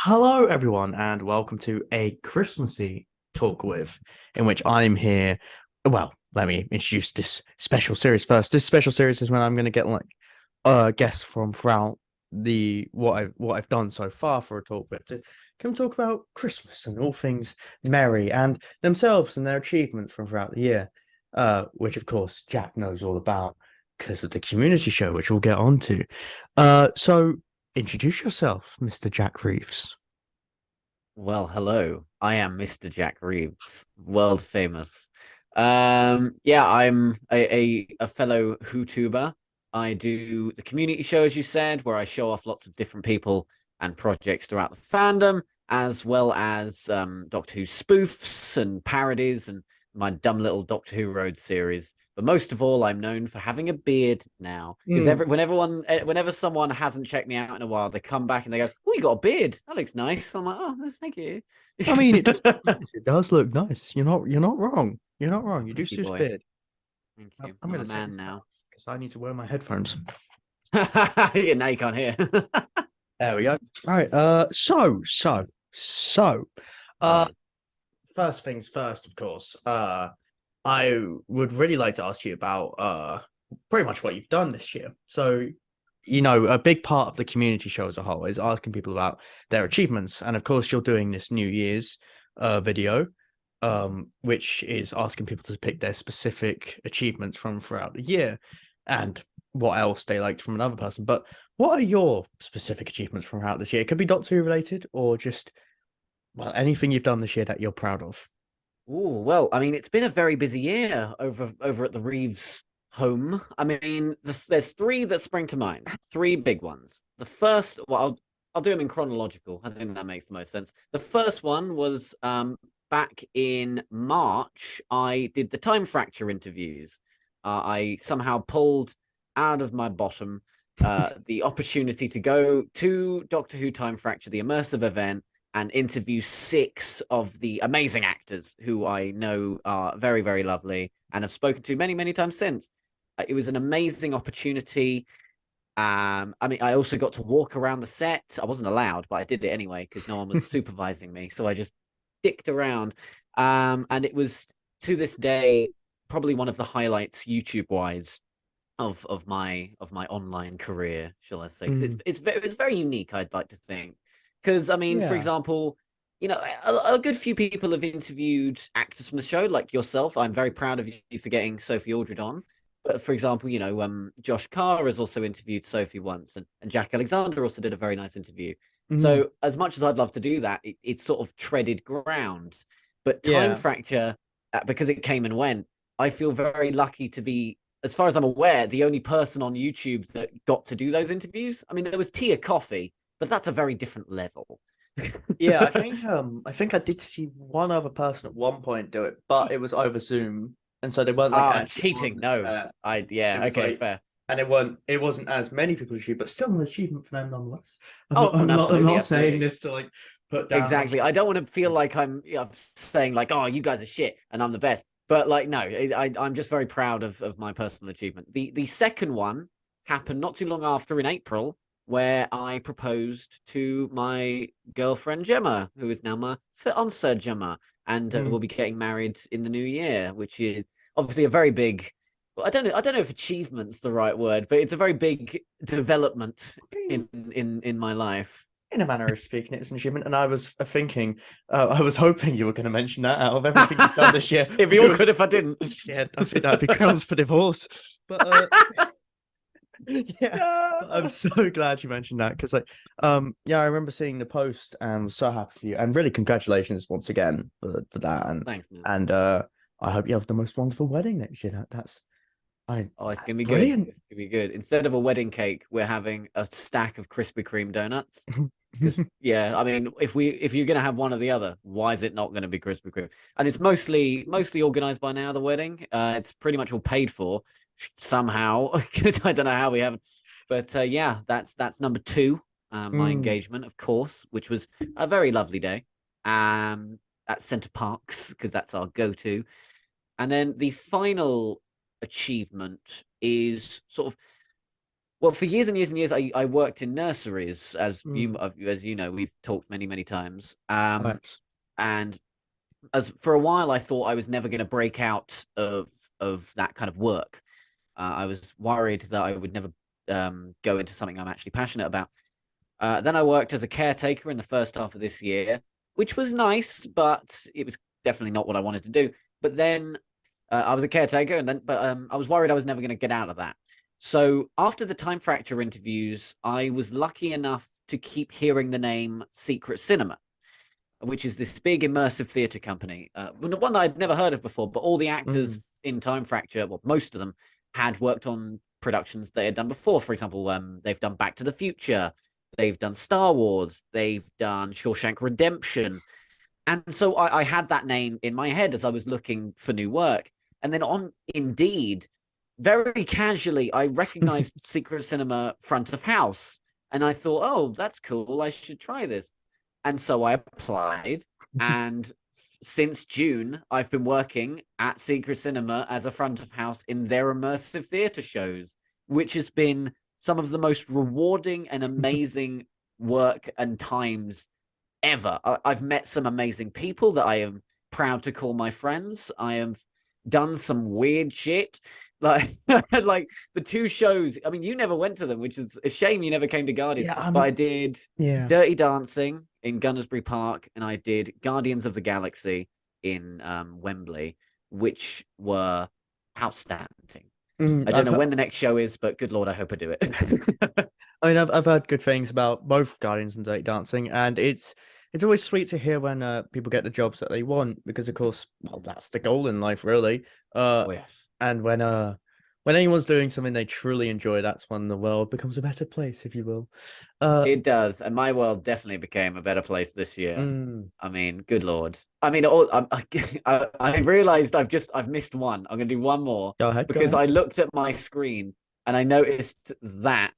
Hello, everyone, and welcome to a Christmassy talk with, in which I'm here. Well, let me introduce this special series first. This special series is when I'm going to get guests from throughout the what I've done so far for a talk with to come talk about Christmas and all things merry and themselves and their achievements from throughout the year. Which of course Jack knows all about because of the community show, which we'll get on to. So introduce yourself, Mr. Jack Reeves. Well, hello. I am Mr. Jack Reeves, world famous. Yeah, I'm a fellow YouTuber. I do the community show, as you said, where I show off lots of different people and projects throughout the fandom, as well as Doctor Who spoofs and parodies and my dumb little Doctor Who Road series. But most of all, I'm known for having a beard now. Because whenever someone hasn't checked me out in a while, they come back and they go, "Oh, you got a beard? That looks nice." I'm like, "Oh, thank you." I mean, it does look nice. It does look nice. You're not wrong. You're not wrong. Oh, You do thank you, suit a boy. beard. Thank I'm, you. I'm I'm gonna a say man this now now. because I need to wear my headphones. Yeah, now you can't hear. There we go. All right. So. Uh, Mm. First things first, of course. I would really like to ask you about pretty much what you've done this year. So, a big part of the community show as a whole is asking people about their achievements, and of course, you're doing this New Year's video, which is asking people to pick their specific achievements from throughout the year, and what else they liked from another person. But what are your specific achievements from throughout this year? It could be Doctor Who related, or just anything you've done this year that you're proud of. Oh, well, I mean, it's been a very busy year over at the Reeves home. I mean, there's three that spring to mind, three big ones. The first, well, I'll do them in chronological. I think that makes the most sense. The first one was back in March. I did the time fracture interviews. I somehow pulled out of my bottom the opportunity to go to Doctor Who Time Fracture, the immersive event, and interview six of the amazing actors who I know are very, very lovely and have spoken to many, many times since. It was an amazing opportunity. I mean, I also got to walk around the set. I wasn't allowed, but I did it anyway because no one was supervising me. So I just dicked around. And it was to this day probably one of the highlights YouTube wise of my online career, shall I say? Because Mm, it's very unique. I'd like to think. Because I mean, for yeah. example, a good few people have interviewed actors from the show, like yourself. I'm very proud of you for getting Sophie Aldred on. But for example, Josh Carr has also interviewed Sophie once, and Jack Alexander also did a very nice interview. Mm, So as much as I'd love to do that, it's sort of treaded ground. But Time yeah. Fracture, because it came and went, I feel very lucky to be, as far as I'm aware, the only person on YouTube that got to do those interviews. I mean, there was Tia Coffee, but that's a very different level. Yeah, I think I did see one other person at one point do it, but it was over Zoom. And so they weren't like Ah, actually on cheating. the No, set. It yeah, was okay, like fair. and it wasn't as many people as you, but still an achievement for them nonetheless. I'm Oh, not I'm not I'm absolutely, not saying absolutely. this to like put down on Exactly. I don't want to feel like I'm saying like, oh, you guys are shit and I'm the best. But like, no, I'm just very proud of my personal achievement. The second one happened not too long after in April, where I proposed to my girlfriend Gemma, who is now my fiancée Gemma, and we'll Mm. be getting married in the new year, which is obviously a very big. Well, I don't know if achievement's the right word, but it's a very big development I mean, in my life. in a manner of speaking, it's an achievement. And I was thinking, I was hoping you were going to mention that out of everything you've done this year, It'd be awkward because if I didn't. yeah, I think that'd be grounds for divorce. But yeah, but I'm No. so glad you mentioned that because yeah, I remember seeing the post and was so happy for you and really congratulations once again for that Thanks, man. and I hope you have the most wonderful wedding next year. Oh, it's That's gonna be good. brilliant. It's gonna be good. Instead of a wedding cake, we're having a stack of Krispy Kreme donuts. Because yeah, I mean, if you're gonna have one or the other, why is it not gonna be Krispy Kreme? And it's mostly organized by now. The wedding, it's pretty much all paid for somehow. I don't know how we haven't, but yeah, that's number two. My Mm, engagement, of course, which was a very lovely day. Um, at Center Parks because that's our go-to. And then the final achievement is sort of Well, for years and years and years, I worked in nurseries, Mm. as you know, we've talked many times. Nice. And as for a while, I thought I was never going to break out of that kind of work. I was worried that I would never go into something I'm actually passionate about. Then I worked as a caretaker in the first half of this year, which was nice, but it was definitely not what I wanted to do. But then I was a caretaker, and then I was worried I was never going to get out of that. So after the Time Fracture interviews, I was lucky enough to keep hearing the name Secret Cinema, which is this big immersive theater company, one that I'd never heard of before. But all the Mm. actors in Time Fracture, well, most of them had worked on productions they had done before. For example, they've done Back to the Future, they've done Star Wars, they've done Shawshank Redemption, and so I had that name in my head as I was looking for new work. And then on Indeed, very casually, I recognized Secret Cinema front of house, and I thought, oh, that's cool. I should try this. And so I applied, and since June, I've been working at Secret Cinema as a front of house in their immersive theater shows, which has been some of the most rewarding and amazing work and times ever. I've met some amazing people that I am proud to call my friends. I have done some weird shit. Like like the two shows. I mean, you never went to them, which is a shame you never came to Guardians. Yeah, But I did yeah. Dirty Dancing in Gunnersbury Park, and I did Guardians of the Galaxy in Wembley, which were outstanding. I don't I've know when the next show is, but good lord, I hope I do it. I mean, I've heard good things about both Guardians and Dirty Dancing, and it's always sweet to hear when people get the jobs that they want, because of course, well, that's the goal in life, really. Oh yes. And when anyone's doing something they truly enjoy, that's when the world becomes a better place, if you will. It does, and my world definitely became a better place this year. Mm, I mean, good lord. I mean, I realized I've missed one. I'm gonna do one more go ahead, go because ahead. I looked at my screen and I noticed that,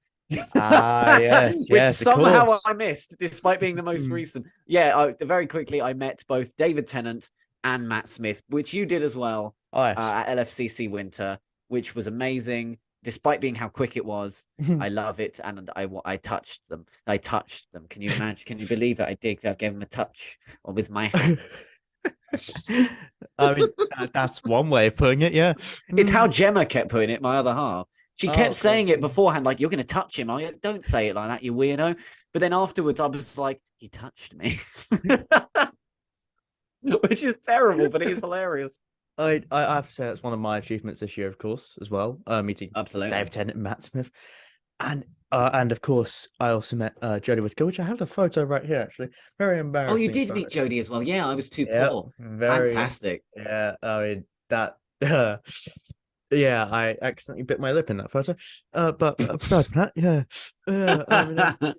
Ah, yes, which yes, of somehow course. I missed, despite being the most Mm. recent. Yeah, very quickly I met both David Tennant and Matt Smith, which you did as well Oh, yes. at LFCC Winter, which was amazing, despite being how quick it was. I love it, and I touched them. I touched them. Can you imagine? Can you believe it? I did. I gave them a touch with my hands. I mean, that's one way of putting it, yeah. It's how Mm. Gemma kept putting it. My other half. She Oh, kept of course. saying it beforehand, like, "You're going to touch him." I don't say it like that, you weirdo. But then afterwards, I was like, "He touched me," which is terrible, but it is hilarious. I have to say that's one of my achievements this year, of course, as well. Meeting Dave Absolutely. Tennant and Matt Smith, and of course I also met Jodie Whittaker, which I have the photo right here actually. Very Oh, you embarrassing did photo. meet Jodie as well. Yeah, I was too Yeah, poor. very. Fantastic. Yeah, I mean that. Yeah, I accidentally bit my lip in that photo. But besides that, yeah, I mean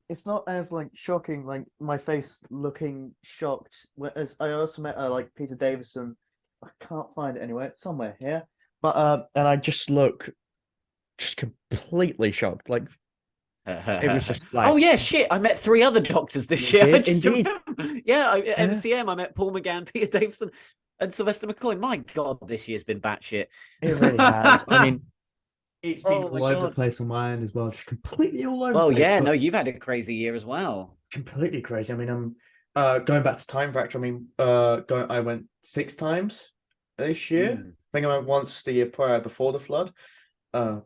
it's not as like shocking, like my face looking shocked. As I also met like Peter Davison. I can't find it anywhere. It's somewhere here. But and I just look just completely shocked. Like it was just Oh like yeah, shit! I met three other doctors this you year. I did just indeed. remember. Yeah, Yeah, MCM. I met Paul McGann, Peter Davison, and Sylvester McCoy. My God, this year's been batshit. it really has. I mean, it's been Oh my all over the God. place on my end as well, just completely all over the Well, place, yeah, but no, you've had a crazy year as well. completely crazy. I mean, I'm going back to Time Fracture. I mean, I went 6 times this year. Mm. I think I went once the year prior before the flood. Uh,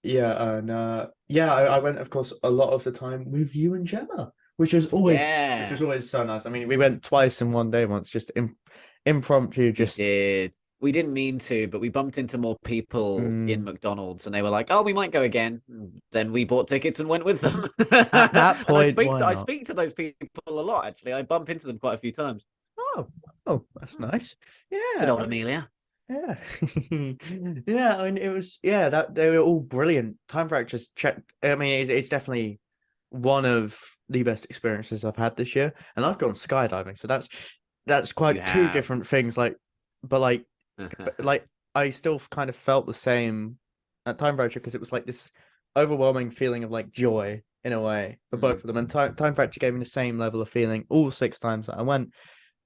Yeah, and yeah, I went, of course, a lot of the time with you and Gemma, which was Yeah, always so nice. I mean, we went twice in one day once, just impromptu, we just did. We didn't mean to, but we bumped into more people in mm. McDonald's, and they were like, "Oh, we might go again." Then we bought tickets and went with them. At that And point, why I not? speak to those people a lot. Actually, I bump into them quite a few times. Oh, oh, that's nice. Good Yeah, old Amelia. yeah, yeah. I mean, it was that they were all brilliant. Time Fractures check. I mean, it's definitely one of the best experiences I've had this year, and I've gone skydiving, so that's You quite two have. different things. But like I still kind of felt the same at Time Fracture, because it was like this overwhelming feeling of like joy in a way for both Mm. of them. And Time Fracture gave me the same level of feeling all 6 times that I went.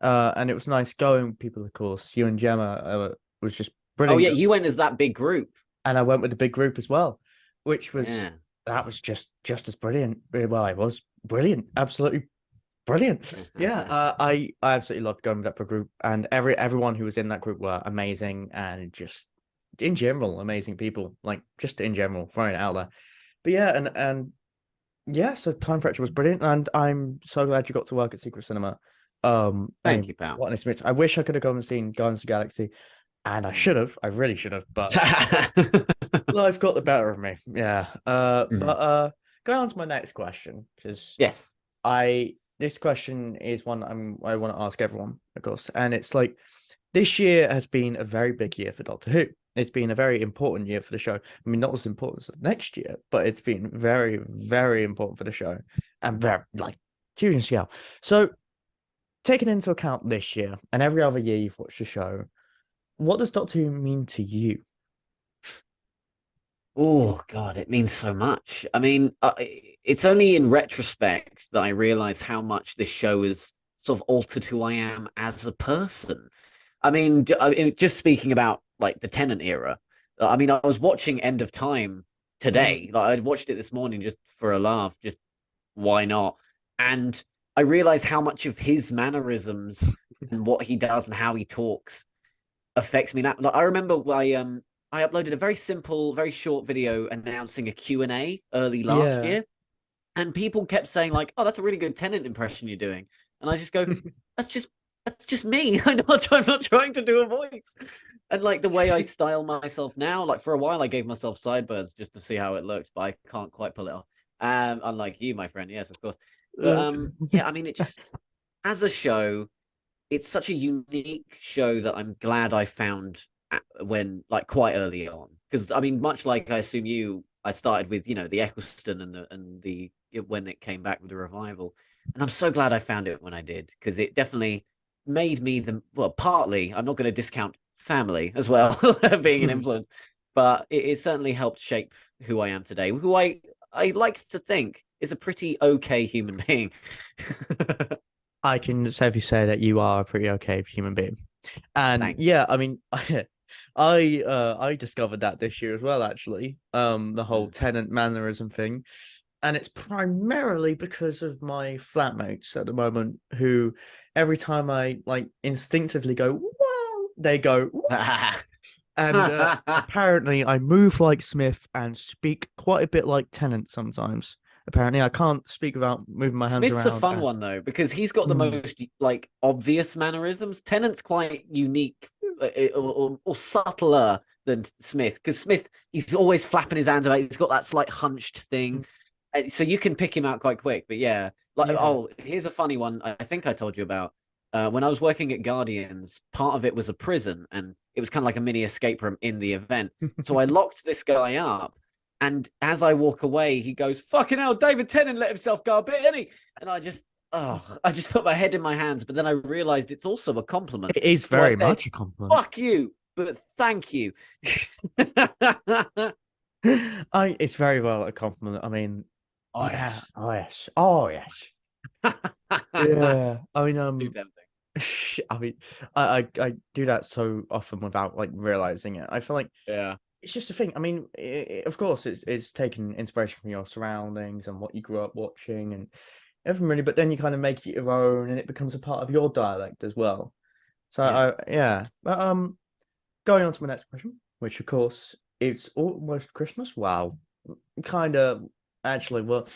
And it was nice going with people, of course. You and Gemma was just Oh brilliant. yeah, you went as that big group. And I went with the big group as well, which was Yeah. that was just as brilliant. Well, it was brilliant, absolutely brilliant. Yeah, I absolutely loved going with that group, and everyone who was in that group were amazing, and just in general amazing people. Like just in general, throwing it out there. But yeah, and yeah, so Time Fracture was brilliant, and I'm so glad you got to work at Secret Cinema. I Thank mean, you, pal. what an experience! I wish I could have gone and seen Guardians of the Galaxy, and I should have. I really should have, but life got the better of me. Yeah. But Mhm. going on to my next question, because Yes. I this question is one I want to ask everyone, of course, and it's like this year has been a very big year for Doctor Who. It's been a very important year for the show. I mean, not as important as next year, but it's been very, very important for the show and very like huge in scale. So, taking into account this year and every other year you've watched the show, what does Doctor Who mean to you? Oh God, it means so much. I mean, it's only in retrospect that I realize how much this show has sort of altered who I am as a person. I mean, just speaking about like the Tennant era. I mean, I was watching End of Time Mm. today. Like I watched it this morning just for a laugh. Just why not? And I realized how much of his mannerisms and what he does and how he talks affects me now. Like I remember I uploaded a very simple, very short video announcing a Q&A early last Yeah. year, and people kept saying like, "Oh, that's a really good Tennant impression you're doing," and I just go, "That's just that's just me. I'm not trying to do a voice." And like the way I style myself now, like for a while I gave myself sideburns just to see how it looked, but I can't quite pull it off. Unlike you, my friend, yes, of course. But Uh, yeah, I mean, it just as a show, it's such a unique show that I'm glad I found when like quite early on, because I mean, much like I assume you, I started with the Eccleston and the when it came back with the revival, and I'm so glad I found it when I did, because it definitely made me the well. Partly, I'm not going to discount family as well being an influence, but it certainly helped shape who I am today. Who I like to think is a pretty okay human being. I can safely say that you are a pretty okay human being. And Thank you. yeah, I mean, I discovered that this year as well, actually. The whole Mm. tenant mannerism thing. And it's primarily because of my flatmates at the moment, who every time I like instinctively go, wow, they go, "Whoa." And apparently I move like Smith and speak quite a bit like Tennant sometimes. Apparently, I can't speak without moving my hands Smith's a around. fun one though, because he's got the Mm, most like obvious mannerisms. Tennant's quite unique or subtler than Smith, because Smith he's always flapping his hands about. He's got that slight hunched thing, mm, and so you can pick him out quite quick. But yeah, like yeah. oh, here's a funny one. I think I told you about. When I was working at Guardians, part of it was a prison, and it was kind of like a mini escape room in the event. So I locked this guy up, and as I walk away, he goes, "Fucking hell, David Tennant let himself go a bit, didn't he?" And I just put my head in my hands. But then I realized it's also a compliment. It is So I very said, much a compliment. "Fuck you, but thank you." It's very well a compliment. I mean, Oh yeah, yes. oh yes, oh yes, yeah. I mean, Too tempting. I mean, I do that so often without like realizing it. I feel like Yeah. it's just a thing. I mean, of course, it's taking inspiration from your surroundings and what you grew up watching and everything really. But then you kind of make it your own, and it becomes a part of your dialect as well. So Yeah. yeah. But going on to my next question, which of course it's almost Christmas. Wow, kind of actually. Well,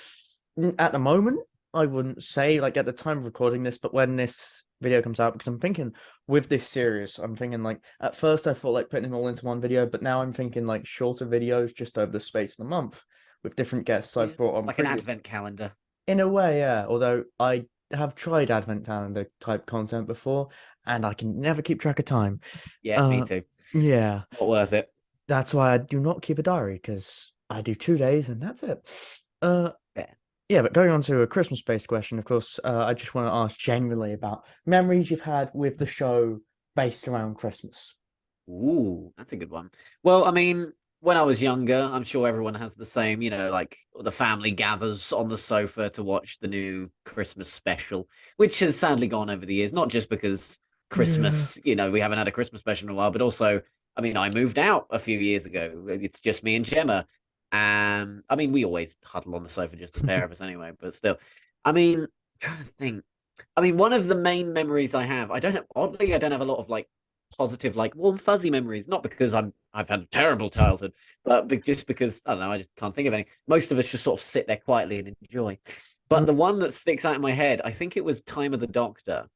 at the moment, I wouldn't say like at the time of recording this, but when this video comes out, because I'm thinking with this series, I'm thinking like at first I thought like putting them all into one video, but now I'm thinking like shorter videos just over the space of the month with different guests Yeah. I've brought on Like an previous. advent calendar. In a way, yeah. Although I have tried advent calendar type content before, and I can never keep track of time. Yeah, me Uh, too. yeah. Not worth it. That's why I do not keep a diary because I do 2 days and that's it. Uh, Yeah. yeah, but going on to a Christmas-based question, of course, I just want to ask generally about memories you've had with the show based around Christmas. Ooh, that's a good one. Well, I mean, when I was younger, I'm sure everyone has the same, like the family gathers on the sofa to watch the new Christmas special, which has sadly gone over the years, not just because Yeah. Christmas, we haven't had a Christmas special in a while, but also, I mean, I moved out a few years ago. It's just me and Gemma. I mean, we always huddle on the sofa, just the pair of us anyway, but still. I mean, I'm trying to think. I mean, one of the main memories I have, oddly, I don't have a lot of like positive, like warm, fuzzy memories. Not because I've had a terrible childhood, but just because, I don't know, I just can't think of any. Most of us just sort of sit there quietly and enjoy. But the one that sticks out in my head, I think it was Time of the Doctor.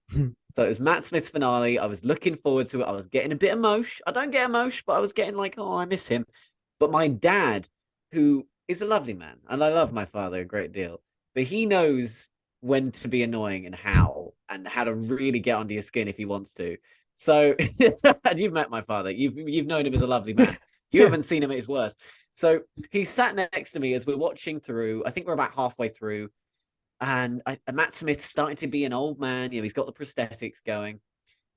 So it was Matt Smith's finale. I was looking forward to it. I was getting a bit emotional. I don't get emotional, but I was getting like, oh, I miss him. But my dad, who is a lovely man, and I love my father a great deal, but he knows when to be annoying and how to really get under your skin if he wants to. So, and you've met my father. You've known him as a lovely man. You haven't seen him at his worst. So he sat next to me as we're watching through. I think we're about halfway through, and Matt Smith's starting to be an old man. You know, he's got the prosthetics going,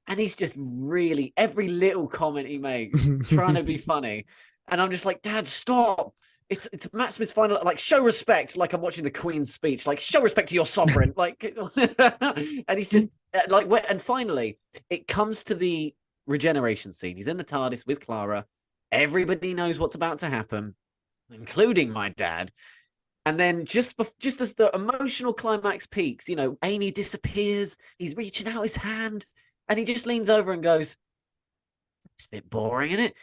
and he's just really every little comment he makes trying to be funny. And I'm just like, Dad, stop. It's Matt Smith's final, like, show respect, like I'm watching the Queen's speech, like show respect to your sovereign, like, and he's just like, and finally it comes to the regeneration scene. He's in the TARDIS with Clara. Everybody knows what's about to happen, including my dad. And then just as the emotional climax peaks, you know, Amy disappears. He's reaching out his hand, and he just leans over and goes, "It's a bit boring, isn't it?"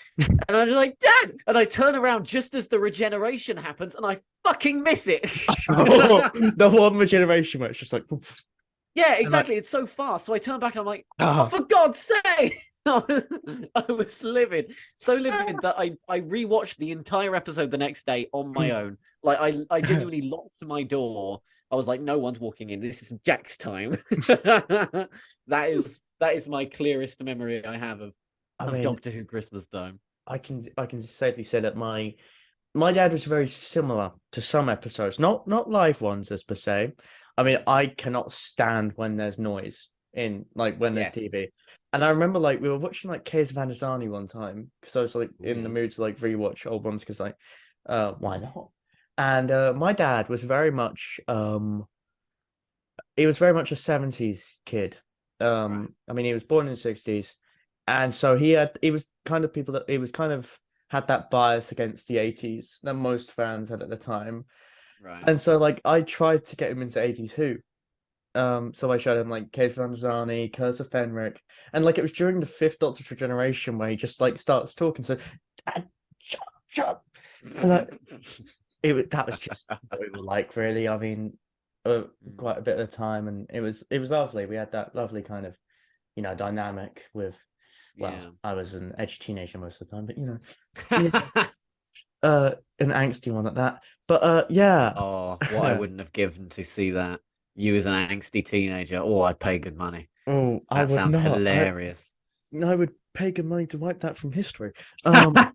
And I'm like, Dad! And I turn around just as the regeneration happens, and I fucking miss it. The one regeneration where it's just like, Yeah, exactly. It's so fast. So I turn back and I'm like, ah. oh, for God's sake! I was livid, so livid that I rewatched the entire episode the next day on my own. Like I genuinely locked my door. I was like, no one's walking in. This is Jack's time. That is my clearest memory I have of Doctor Who Christmas time. I can safely say that my dad was very similar to some episodes, not live ones as per se. I mean, I cannot stand when there's noise in, like, when there's TV. And I remember, like, we were watching like Case of Androzani one time because I was like in the mood to like rewatch old ones because like why not? And my dad was very much he was very much a 70s kid. I mean, he was born in the 60s, and so he was kind of people that he was kind of had that bias against the 80s that most fans had at the time. Right. And so like I tried to get him into 80s Who. So I showed him like Case of Androzani, Curse of Fenric, and like it was during the fifth Doctor Regeneration where he just like starts talking. So, Dad, shut up. And that was just what we were like, really. I mean, quite a bit of the time, and it was lovely. We had that lovely kind of, you know, dynamic with. Well, I was an edgy teenager most of the time, but you know, an angsty one at that. But yeah. Oh, what I wouldn't have given to see that. You as an angsty teenager. Oh, I'd pay good money. Oh, that sounds hilarious. I would pay good money to wipe that from history. Nah,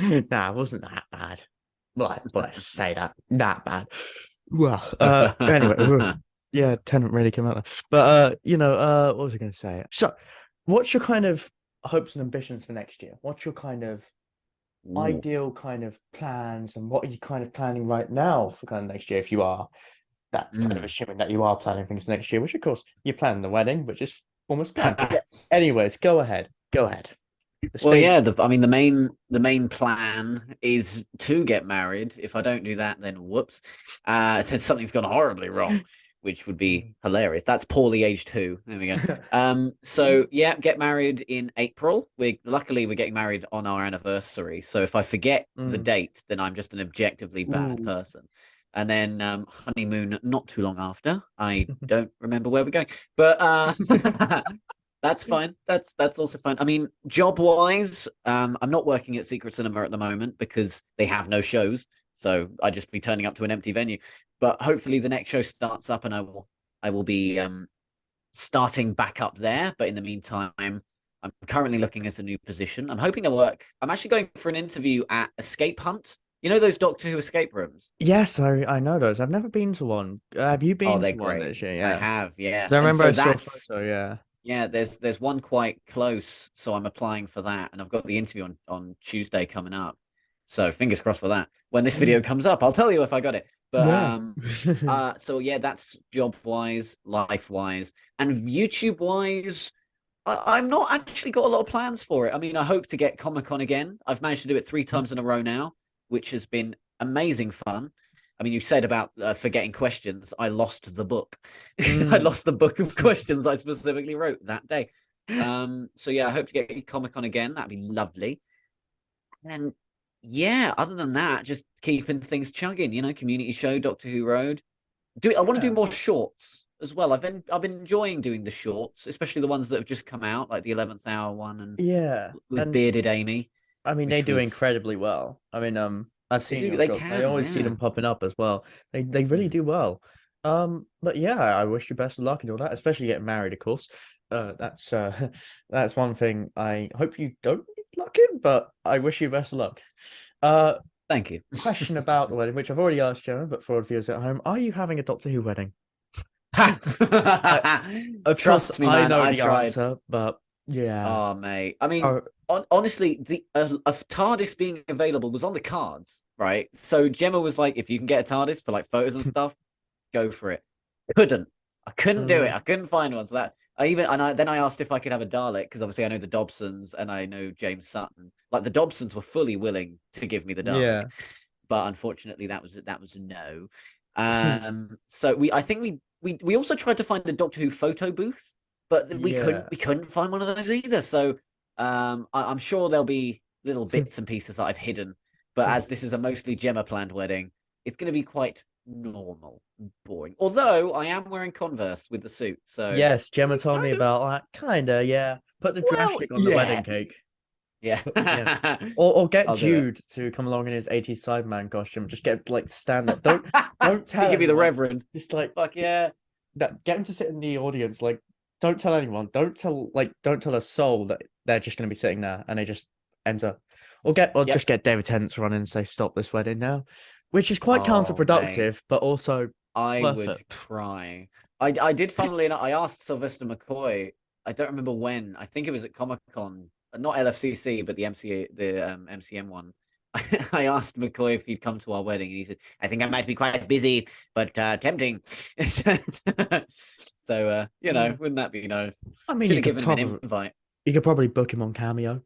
it wasn't that bad. Well, let's say that bad. Well, anyway, yeah, Tenant really came out there. But you know, what was I going to say? So, what's your kind of hopes and ambitions for next year? What's your kind of ideal kind of plans, and what are you kind of planning right now for kind of next year if you are? That's kind of assuming that you are planning things next year, which of course you're planning the wedding, which is almost planned. Yeah. Anyways, go ahead. Well, yeah, the main plan is to get married. If I don't do that, then whoops. Since something's gone horribly wrong, which would be hilarious. That's poorly aged Who. There we go. So yeah, get married in April. Luckily we're getting married on our anniversary. So if I forget the date, then I'm just an objectively bad person. And then honeymoon not too long after. I don't remember where we're going, but that's fine. That's also fine. I mean, job wise, I'm not working at Secret Cinema at the moment because they have no shows. So I just be turning up to an empty venue. But hopefully the next show starts up, and I will be starting back up there. But in the meantime, I'm currently looking at a new position. I'm hoping to work. I'm actually going for an interview at Escape Hunt. You know those Doctor Who escape rooms? Yes, I know those. I've never been to one. Have you been to one this year? Yeah, I have. Yeah, I remember I saw a photo. Yeah, yeah. There's one quite close, so I'm applying for that, and I've got the interview on Tuesday coming up. So fingers crossed for that. When this video comes up, I'll tell you if I got it. But so yeah, that's job wise, life wise, and YouTube wise. I'm not actually got a lot of plans for it. I mean, I hope to get Comic-Con again. I've managed to do it 3 times in a row now. which has been amazing fun. I mean, you said about forgetting questions. I lost the book. I Mm. lost the book of questions I specifically wrote that day. So yeah, I hope to get you Comic Con again. That'd be lovely. And yeah, other than that, just keeping things chugging. Community show, Doctor Who Road. I want to do Yeah. more shorts as well. I've been enjoying doing the shorts, especially the ones that have just come out, like the 11th hour one and Yeah. with And bearded Amy, I mean, they which do was incredibly well. I mean, I've they seen do your they shorts. I can, always see yeah. them popping up as well. They really Mm. do well. But yeah, I wish you best of luck and all that, especially getting married, of course. That's that's one thing I hope you don't get luck in, but I wish you best of luck. Uh, Thank you. Question about the wedding, which I've already asked Gemma, but for all the viewers at home, are you having a Doctor Who wedding? I, of course, Trust me, I man. know I the tried. answer, but yeah. Oh, mate. I mean, So honestly, the a TARDIS being available was on the cards, right? So Gemma was like, if you can get a TARDIS for like photos and stuff, go for it. Couldn't. I couldn't do it. mm, I couldn't find one. So that then I asked if I could have a Dalek because obviously I know the Dobsons and I know James Sutton. Like the Dobsons were fully willing to give me the Dalek, yeah. but unfortunately that was a no. So I think we also tried to find the Doctor Who photo booth, but we couldn't Yeah. we couldn't find one of those either. So I'm sure there'll be little bits and pieces that I've hidden. But as this is a mostly Gemma planned wedding, it's going to be quite normal, boring. Although I am wearing Converse with the suit, so Yes, Gemma told me kind of about that. Kinda, yeah. Put the well, drastic on the wedding yeah, cake. yeah. Yeah. Or get I'll do it. Jude to come along in his 80s Sideman costume. Just get like stand there. Don't He tell give me the anyone. Reverend. Just like Fuck yeah. get him to sit in the audience. Like, don't tell anyone. Don't tell a soul that they're just gonna be sitting there and they just enter. Or just Yep. get David Tennant to run in and say, stop this wedding now. Which is quite Oh mate, counterproductive, but also I worth it. would cry. I did funnily enough. I asked Sylvester McCoy. I don't remember when. I think it was at Comic Con, not LFCC, but the MCM one. I asked McCoy if he'd come to our wedding, and he said, "I think I might be quite busy, but tempting." So, Mm. wouldn't that be nice? I mean, Should have given him an invite. you could probably book him on Cameo.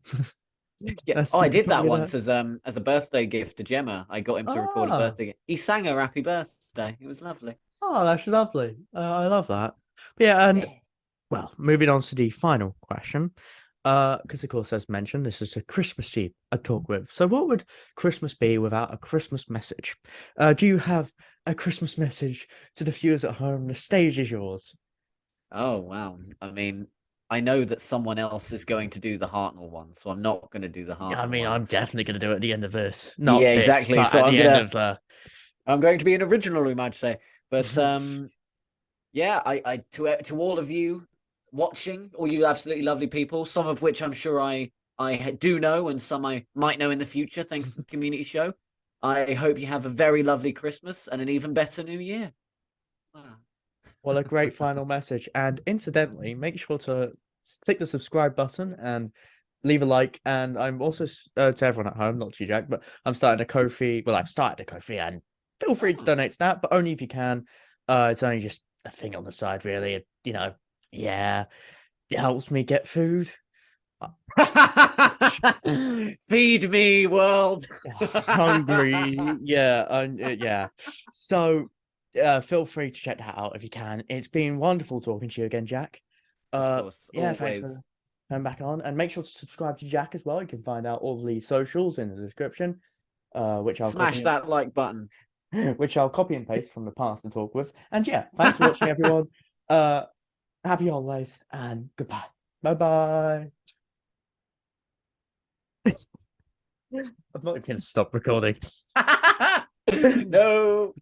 Yeah. That's Oh, I you could did that probably do once that. as a birthday gift to Gemma. I got him to record a Ah, birthday. He sang her happy birthday. It was lovely. oh, that's lovely. I love that. But yeah, and Yeah. well, moving on to the final question. Because of course, as mentioned, this is a Christmassy a talk with. So, what would Christmas be without a Christmas message? Do you have a Christmas message to the viewers at home? The stage is yours. Oh wow. I mean, I know that someone else is going to do the Hartnell one, so I'm not going to do the Yeah, I Hartnell mean, one. I'm definitely going to do it at the end of this. Yeah, Not this, exactly. but So at I'm the end gonna of the. I'm going to be an original, we might say. But yeah, I to all of you watching, all you absolutely lovely people, some of which I'm sure I do know, and some I might know in the future, thanks to the community show. I hope you have a very lovely Christmas and an even better New Year. Ah. Well, a great final message. And incidentally, make sure to click the subscribe button and leave a like. And I'm also to everyone at home, not to you, Jack, but I'm starting a Kofi. Well, I've started a Kofi, and feel free to Ah. donate to that, but only if you can. It's only just a thing on the side, really. Yeah, it helps me get food. Feed me, world. Hungry, yeah, yeah. So, feel free to check that out if you can. It's been wonderful talking to you again, Jack. Of course, Yeah, thanks for always. coming back on, and make sure to subscribe to Jack as well. You can find out all the socials in the description, which I'll Smash copy, that like button. which I'll copy and paste from the past to talk with. And yeah, thanks for watching, everyone. Uh, Happy holidays and goodbye. Bye bye. I'm not even gonna stop recording. No.